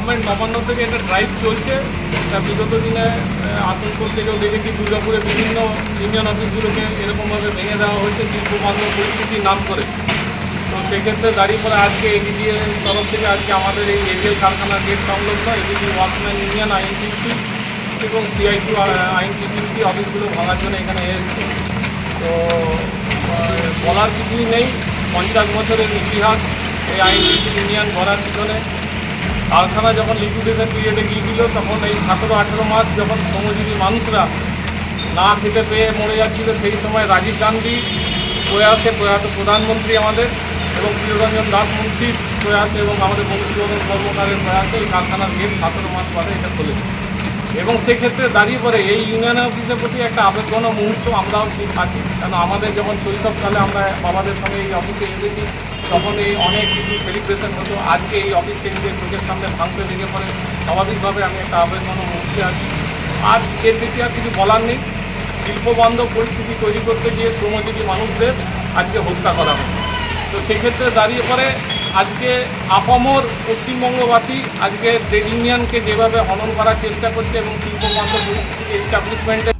Government Nabanna থেকে একটা drive চলছে। তা বিগত দিনে আসানসোল থেকেও দেখেছি দুর্গাপুরে বিভিন্ন ইউনিয়ন অফিসগুলোকে এরকমভাবে ভেঙে দেওয়া হয়েছে শিল্প বান্ধব পরিস্থিতির নাম করে। তো সেক্ষেত্রে দাঁড়িয়ে পরে আজকে এডিডিএ তরফ থেকে আজকে আমাদের এই এরিয়াল কারখানার গেট সংলগ্ন এডিডি ওয়ার্কম্যান ইউনিয়ন আইএনটিসি এবং সিআইটি আইএনটিসি অফিসগুলো ভাঙার জন্য এখানে এসেছে। তো বলার কিছুই নেই, 50 বছরের ইতিহাস এই আইএনটিসি ইউনিয়ন গড়ার পিছনে। কারখানা যখন লিকুইডেশন পিরিয়ডে গিয়েছিল তখন এই 17-18 মাস যখন শ্রমজীবী মানুষরা না খেতে পেয়ে মরে যাচ্ছিল, সেই সময় রাজীব গান্ধী প্রয়াসে প্রয়াত প্রধানমন্ত্রী আমাদের এবং প্রিয়রঞ্জন দাস মুন্সির প্রয়াসে এবং আমাদের বংশীবর্ধন কর্মকারের প্রয়াসে এই কারখানার গেট 17 মাস বাদে এটা খোলেছে। এবং সেক্ষেত্রে দাঁড়িয়ে পড়ে এই ইউনিয়ন অফিসের প্রতি একটা আবেগঘন মুহূর্ত আমরাও ঠিক আছি, কারণ আমাদের যখন শৈশবকালে আমরা বাবাদের সঙ্গে এই অফিসে এসেছি তখন এই অনেক কিছু সেলিব্রেশন হতো। আজকে এই অফিসকে নিজের চোখের সামনে ভাঙতে লেগে পড়ে স্বাভাবিকভাবে আমি একটা আবেগঘন মুহূর্তে আছি। আজ এর বেশি আর কিছু বলার নেই। শিল্পবান্ধব পরিস্থিতি তৈরি করতে গিয়ে শ্রমজীবী মানুষদের আজকে হত্যা করা হয়। তো সেক্ষেত্রে দাঁড়িয়ে পড়ে আজকে আপামর পশ্চিমবঙ্গবাসী আজকে ট্রেড ইউনিয়নকে যেভাবে হনন করার চেষ্টা করছে এবং শিল্পবান্ধব পরিস্থিতিকে এস্টাবলিশমেন্টে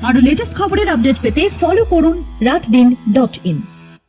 আরো লেটেস্ট খবরের আপডেট পেতে ফলো করুন রাতদিন.in।